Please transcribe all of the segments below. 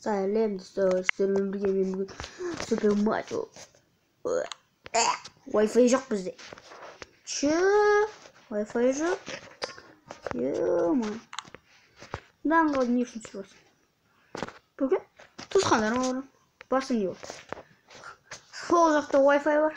Сәлем достар, сіздермен бірге мен бүгін Супер Марио. Wi-Fi жоқ бізде. Wi-Fi жоқ. Е-май. Мынадан қалды не үшін сұрасың? Бүгін туысқандарым бар. Барсың не болды? Сол жақта Wi-Fi бар.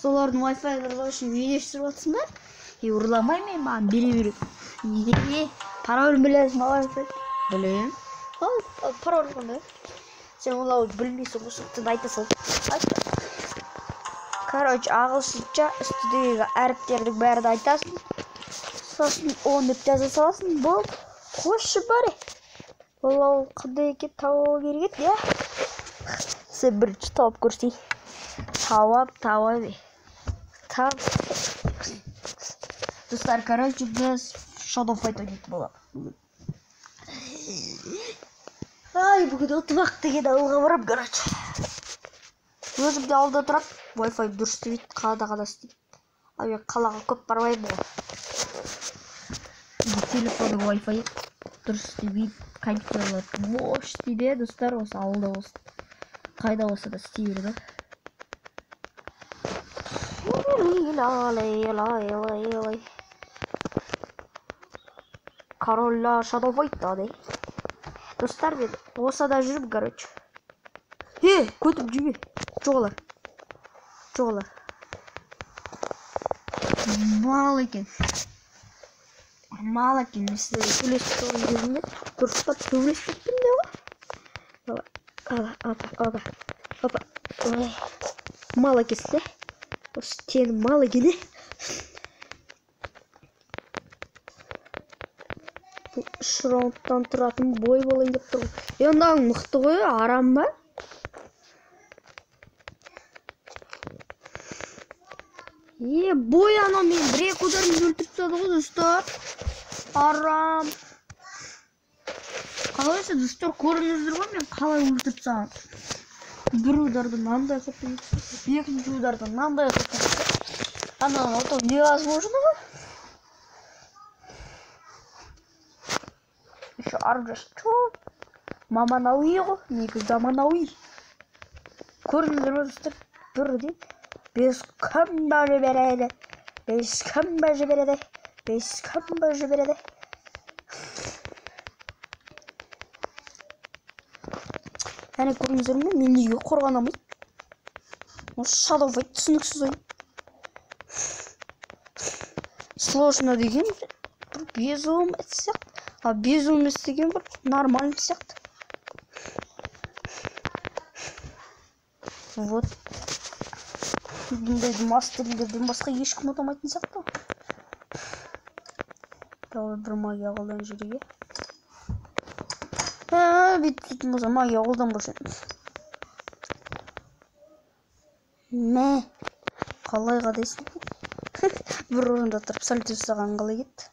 Солардың Wi-Fi-лары үшін видео түсіріп жатсың ба? Ұрламай мен маған бере. Пароль білесің ба Wi-Fi? Білем. Пароль қандай? Сен олауды білмейсің, ұшықтың айта сал. Короче, ағылшынша үстідегі әріптердің бәрін айтасың. Сосын оны жаза саласың. Бұл қойшы бар. Олау қандай екен тауы керек еді, сен бірінші тауып көрсей. Тауап. Достар, короче, біз Shadow Fight ойнайтын боламыз. Бүгін отымақ деген ауылға барам, короче. Өзім де ауылда тұрам. Wi-Fi дұрыс істемейді, қалада істейді. Мен қалаға көп бармаймын ғой. Телефонның Wi-Fi дұрыс істемейді. Компьютерлер бош істейді, достар, осы ауылда болсын. Қайда болса да істей береді. Королла Shadow Fight дей. Достар, мен осада жүріп, короче. Көтіп жүрме. Жоғалар. Мал екен. Мен сіздерге сөйлесіп тұрған кезімде дұрыстап сөйлесіп тұрмын деп. Мал екенсің, осы сенің мал екен. Бұл 3 раундтан тұратын бой болайын деп тұр. Ондағы мықты ғой, арам ба? Бой анау мен бір-ек удармен өлтіріп тастады ғой, достар. Арам. Қалайсы, достар, көріңіздер ғой, мен қалай өлтіріп тастағанмын. Бір ударды мынандай қылып, екінші ударды мынандай қылып. Анау отау невозможно ғой. Еще армжаш чоп. Маманауи ғой, негізі заманауи. Көріңіздер ғой, достар, бірден 5 кім бажы береді. Әне көріңіздер ме, мен неге қорғанамын? Осы Shadow Fight түсініксіз ойын. Сложно деген бір безумец сияқты. А безумец деген бір нормальный сияқты. Вот. Бұндайды мастердерден басқа ешкім ұтамайтын сияқты. Тауы бір магия қолдан жүреге. Бүйтпейтін болса магия қолдан болсын. Қалай қадайсың? Бір орында тұрып сәл жасаған қалай кетті.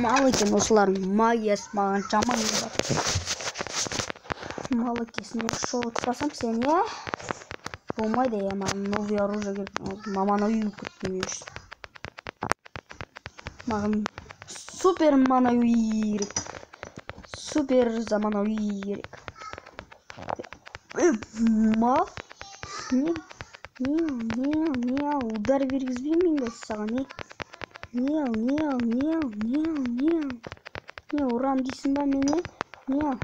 Мал екен осылардың магиясы маған жаман бар. Мал екесіне шоу ұтпасам сен, болмайды, маған новый оружие керек. Маман ойын күттім үшін. Маған супер манауи керек. Супер заманауи керек. Мал? Удар бергізбеймін бе саған, ұрам дейсің ба мені? Айт.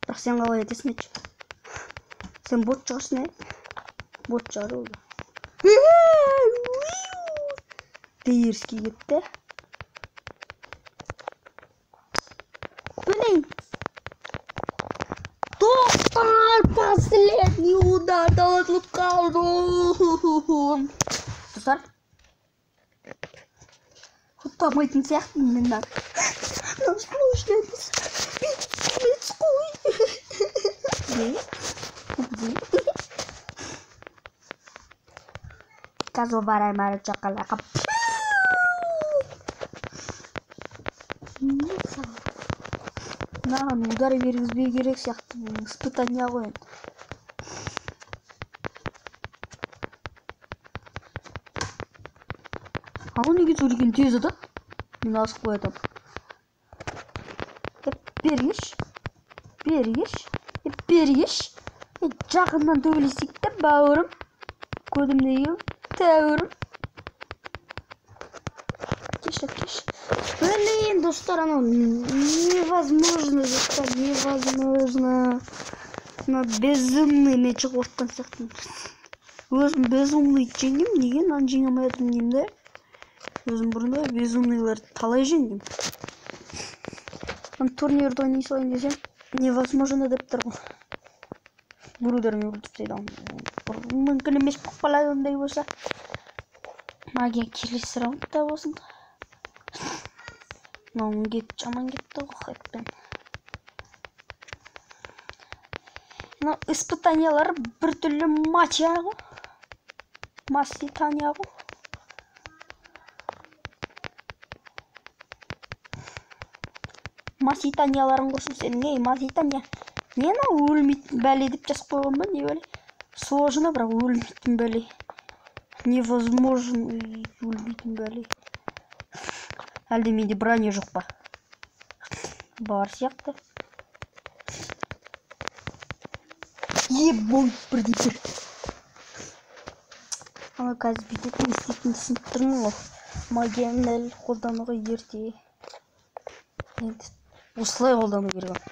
Бірақ сен қалай етесің етші? Сен бот шығасың, бот шығар олды. Дерзкий кетті. Блин. Достар, последний удар ұтылып қалдым. Достар. Құттамайтын сияқты мен. Let's go. қазір барайын ары жаққа лақап. Маған удар бергізбей керек сияқты, бұл испытания ғой енді. Ағы неге сөйлеген тез еді? Мен асық қоятам. Бергеш. Жақыннан төбелесек те, бауырым. Көдімдегі тәуірім. Кеш. Блин, достар, анау невозможно, достар, невозможно. Мына безумный мен шығып отқан сияқты. Өзім безумный жеңгем, неге нан жеңе алмайатырмын деймін да. Өзім бұрында безумныйларды талай жеңгем. Турнирді ойнай салайын десем, невозможно деп тұр ғой. Біреулерің өлтіп тастайды. Мүмкін емес болып қалады ондай болса. Магия келесі раундта болсын. Мынауың жаман кетті ғой хайппен. Мынау испытаниялар бір түрлі матча ғой. Маситания ғой. Маситанияларын құрсын сенің, Маситания. Не мынау өлмейтін бәле деп жазып қойған ба, не бәле? Сложно, бірақ өлмейтін бәле. Невозможно өлмейтін бәле. Әлде менде броня жоқ па? Бар сияқты. Ебой, бірде-бір. Ана қазір бүйтіп не істейтінін түсініп тұрмын ғой. Магияны әлі қолдануға ерте. Енді осылай қолдану керек.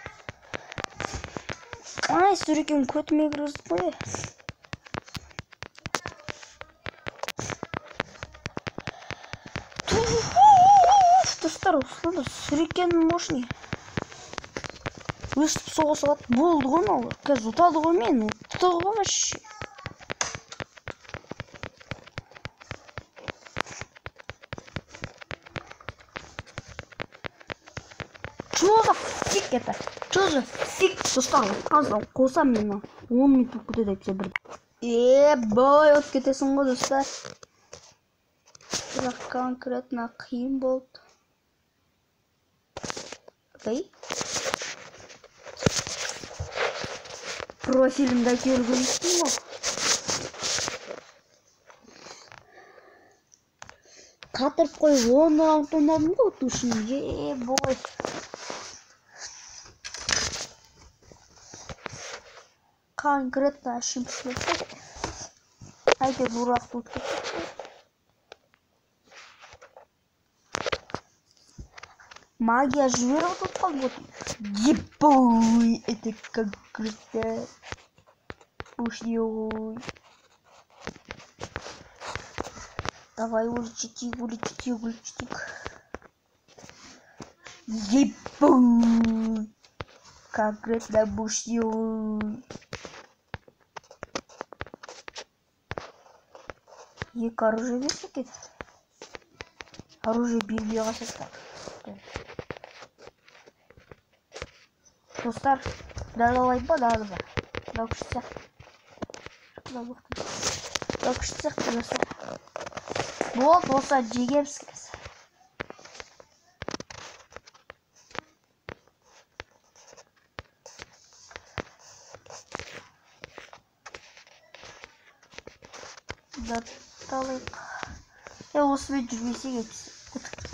Ай, сүрекем көтіме кіргізді қой. Достар, осылай сүрекенің мошни. Өстіп соғысығат болды ғой мынау. Қазір ұтады ғой мен, ұтты ғой вообще. Что за фиг это? Что за фиг? Достар, қазір қосам мен 10 минут болып кетеді әйтсе бір. Бой, өтіп кетесің ғой достар. Бірақ конкретно қиын болды. Окей. Профилімді әйтеуір көрсеттім ғой. Қатырып қойып 10 раунд ойнадым ғой ұту үшін. Бой. Конкретно ошибка. Айде дурак тут. Магия жвера тут вот. Ебой, это как круто. Уж ой. Давай улетите. Ебой. Как это бушью. Екі оружие берсе кет. Оружие бермей қалса. Достар, дадалай ба, дады ба. Дау күшті сияқты достар. Болды, болса жегеміз қазір. Датталайық. Осымен жүрмесек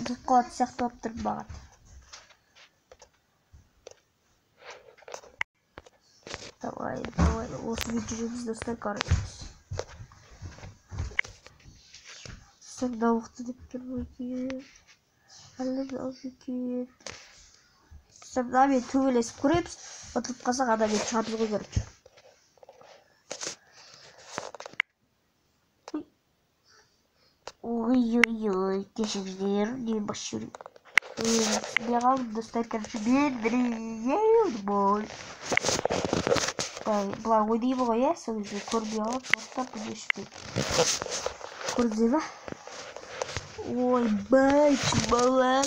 ұтып қалады сияқты болып тұрып бағат. Давай, осымен жүреміз достар, қараймыз. Сырда оқты деп көрмеге. Әлі алды Сырда мен төбелесіп көреміз. Ұтып қалсақ адам мен шабызғы көріп. Ой-ой-ой, кешіңіздер, не башыр. Мен қалып достар, короче, мен біреуді бой. Бұлар ойнаймы ғой, сол кезде көрмей қалып, достар, бұл ешпей. Көрдіңіздер ма? Ой, бай, чубалай.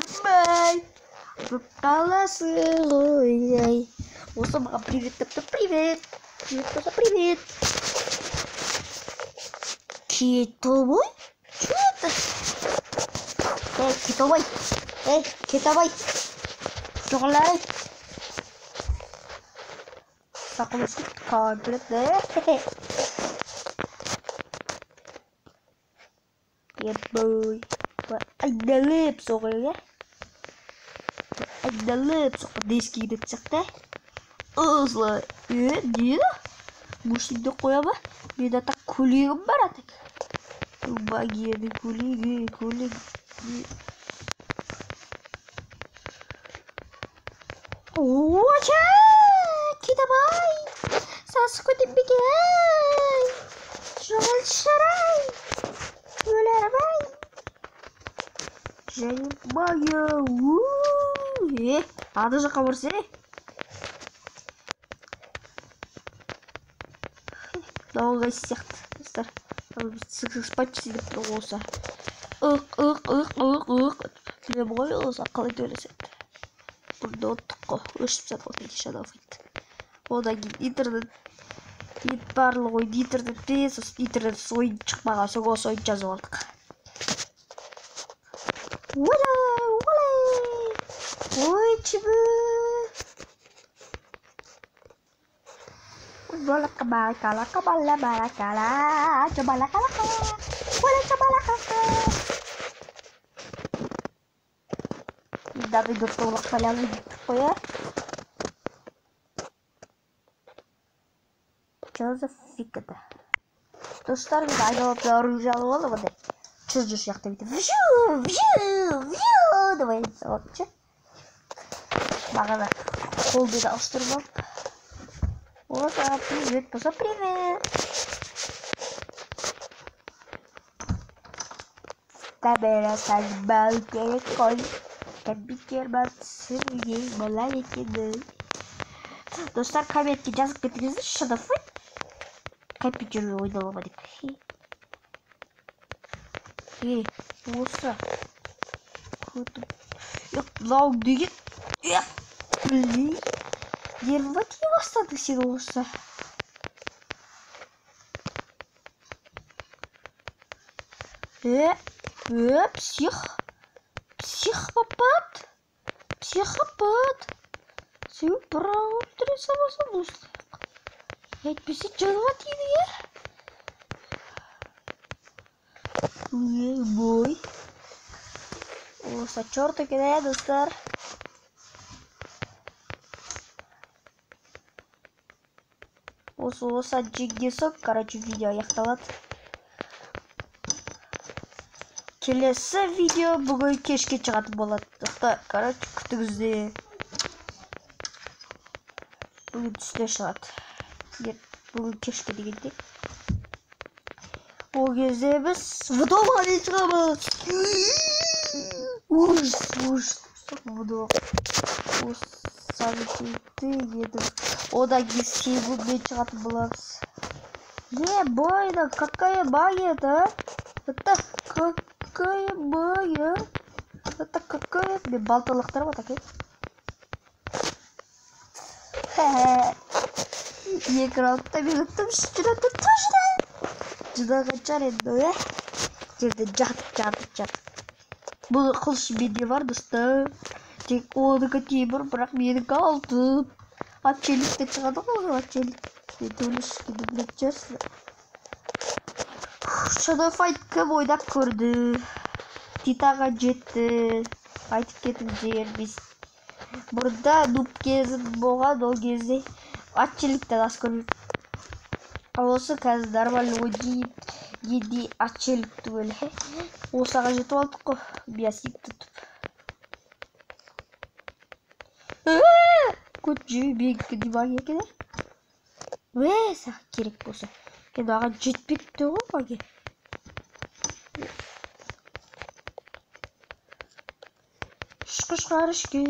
Қаласың ғой. Осы маған привет тіпті, привет. Привет болса, привет. Кет тобой? Кетабай. Кетабай. Жоғалай. Сақылысын комплект. Ебой. Айдалып соғыға. Айдалып соғы дескейді түсіқті. Осылай. Дейді? Мұшымды қоя ба? Мен ата көлегім бар атық. Багеді көлегі. Оча! Кетабай! Сасы көтіп бекей! Жоғал шарай! Өләрбай! Және бая! Ады жаққа барсы? Дауылғай сияқты. Достар, спать істедіп тұр болса. Білем ғой олса қалай төлеседі. Burada olduk ko. Өшіп жатыр ғой шадафайт. Одан кейін интернет барлығы ойды интернетте, сосын интернет ойын шықпаған соң осы ойын жазып алдық. Ой, чебі. Балака-балакала. Даже готова халяву такое. Что за фиг это? Достар мен айналып оружие алып алып андай. Чөж сияқты бүйтіп. Давай салатчы. Бағана қолды да ауыстырып алып. Оса, привет, поса привет. Табера сальбал керекой. Кәмбекер батсырге бала екені. Достар, комментке жазып кетіңіздер, шадафай. Компьютерге ойналама деп. Осы. Лау деген. Блин. Нервіма тие бастады сен осы. Психопат. Сен право өлтіре саласың осы. Әйтпесе жаныма тиді ер. Бой. Осы чорт екен, достар. Осы жеңгесок, короче, видео аяқталады. Келесі видео бүгін кешке шығатын болады. Короче, күтіңіздер. Бүгін түсте шығады. Бүгін кешке дегенде. Ол кезде біз вдома не шығамыз. Ужас. Вдома. Самшетті едім. Одан кейін сегодня шығатын боламыз. Бойна, какая бая-то? Это какая бая? Это какая? Мен балталықтар ба такой? Екі раундта мен ұттым, шүрәтті точно! Жынаған жар енді, жерде жатып. Бұл қылшы менде бар, достар. Тек оныға темір, бірақ менің алтын. Атчелікте шығады ғой, атчелік. Мен төлішкені білек жүрсін. Шадафайт кім ойнап көрді. Титаға жетті. Айтып кетім жерміз. Бұрында нуб кезім болған ол кезде атчеліктен аз көрмейм. Осы қазір нормально ойнайын. Енді атчелікті өлі. Осыға жетіп алдық қой. Биясып тұтып. Көт жүй бегікі демаң екені. Сақ керек болса. Енді аға жетпекті ғой бәге. Шқыш қарышке.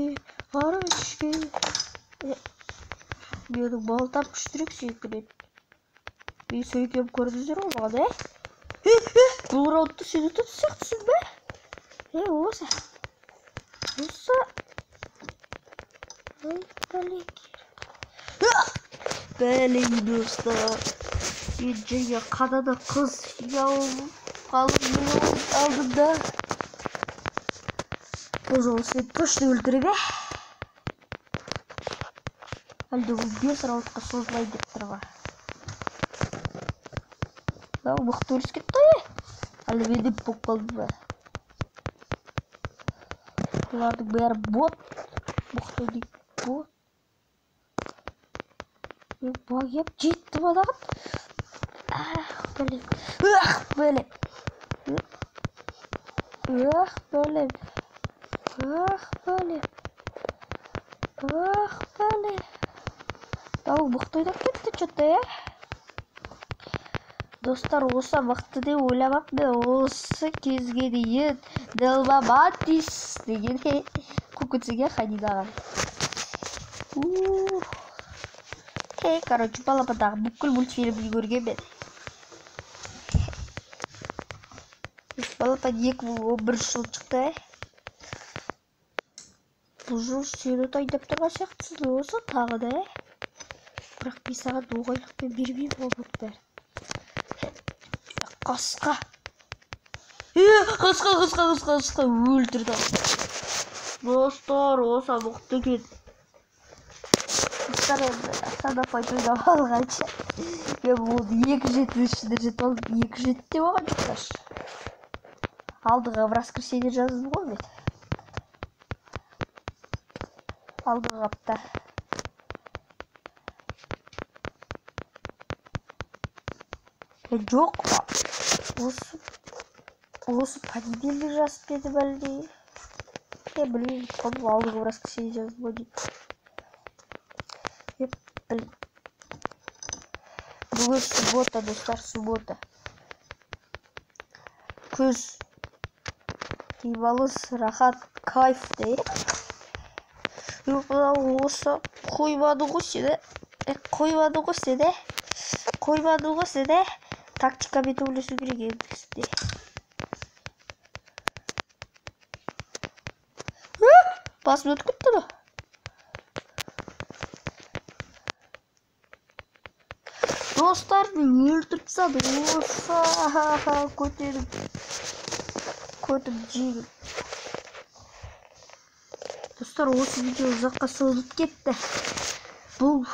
Менің балтам күштірек сүйкінеді. Мен сөйкем көрдіңіздер ғой маған, Бұл раундты сен ұтып сияқтысың ба? Осы. Бәлей достар. Мен жаңа қадада қыз алдымда. Бұл жолы сені точно өлтіріп, әлде бұл 5 раундқа созылай деп тұр ма? Мықты өліс кетті ғой. Әлі ведіп болып қалды ба? Бұлардың бәрі бот. Мықты дейік бот. Багеп жетті балағын. Бәлем. Бәлем. Бәлем. Бәлем. Бәлем. Дау мықты ойнап кетті что-то, Достар, осы мықты деп ойламаппын. Осы кезге дейін Далмаматис деген көкөтсеге қайдаған. Короче, балапандағы бүкіл мультфильмді көрген мен. Балапан 2011 жыл шықты. Бұл жыл сені тайдап тұрған сияқтысың осы тағы да. Бірақ мен саған оңайлықпен бермеймін ол бұттар. Қасқа. Қасқа өлтірді. Достар, осы мықты кен. Достар, сана пайдайда алғанша. Мен болды 2 жеті ішінде жетіп алып 2 жетте болған жоқташ. Алдыға в воскресенье жаздым ғой мен. Алдыға апта. Жоқ па. Осы понедельник жазып деді бәлде. Білмеймін, қолым алдыға в воскресенье жаздым ғой дейді. Блин. Бүгін суббота, достар, суббота. Күз. Демалыс, рахат, кайф де. Осы қоймады ғой сені. Тактикамен төбелесу керек ендігісінде. Басым өтіп кетті ма? Достарды өлтіріп тастады. Осы көтеріп жегім. Достар, осы видео ұзаққа созылып кетті. Бұл,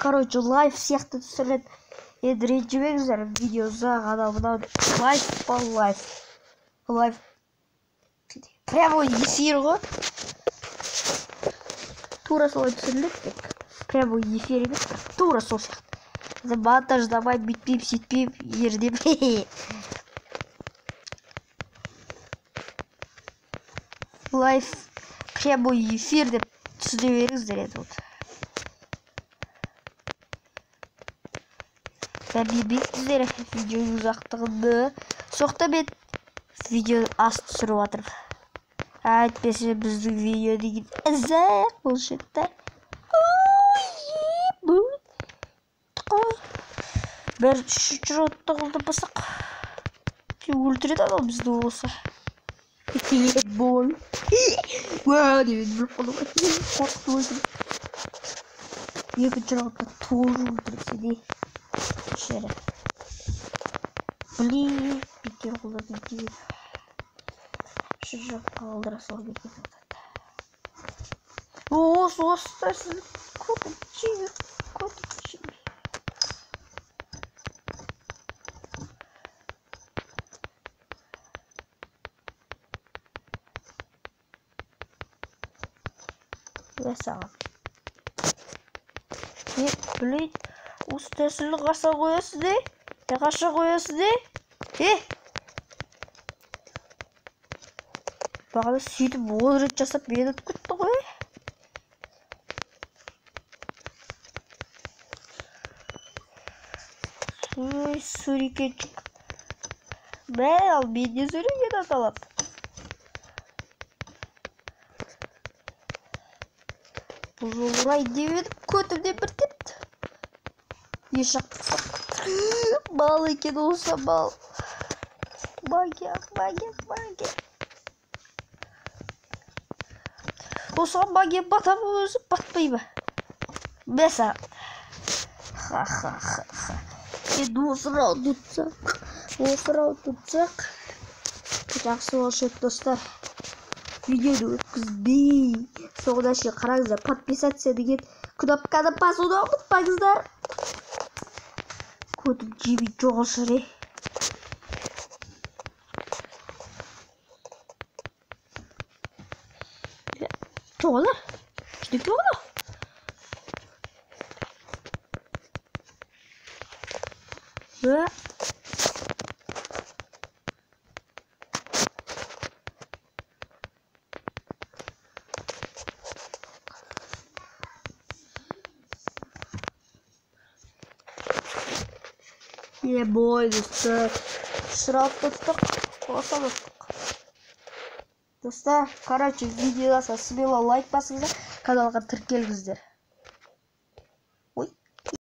короче, лайф сияқты түсіріледі. Енді ренжімеңіздер, видео ұзақ адамынан лайф по лайф. Лайф. Прямо эфир ғой. Тура солай түсіріледі. Прямо эфир емес. Тура сол сияқты. Монтаждамай, бүйтпеймін, сөйтпеймін, ердем. Лайф, прямо эфир деп түсіне беріңіздер еді. Білмейсіздер видеоның ұзақтығында. Соқта мен видео аз түсіріп жатырмын. Әйтпесе біздің видео деген ұзақ болшықта. Бір 3 раундта қолды басақ. Өлтіреді анау бізді осы. Бой. Уа деген біліп қалу ғой. Қорқыт өлтіреді. 2 раундта тоже өлтіреді де. Шері. Блин, бекер қолдады екен. 3 раундқа қалдыра сол бекер қолдады. Осы тәрсіз көтіп жеңір. Саған. Блин, осы тәсілі қаша қоясыз де? Қаша қоясыз де? Бағана сөйтіп 10 рет жасап мені ұтып кетті ғой. Сурикенчик. Ал менде сөйлеген аталап. Бұл жолырай демедіп көтімден бір тепті. Ешақ бал екен осы бал. Магия. Осыған магия батамы өзі батпай ма? Бәса. Ха. Енді осы раунд ұтсақ. Жақсы болшы достар. видеоны өткізбей соңына шейін қараңыздар. Подписаться деген кнопканы басуды ұмытпаңыздар. Көтіп жебей жоғылшыр. Жоғылар. Что жоғылар? Бой, достар. Шырап тұттық. Қоса тұттық. Достар, короче, видеоға смело лайк басыңыздар, каналға тіркеліңіздер.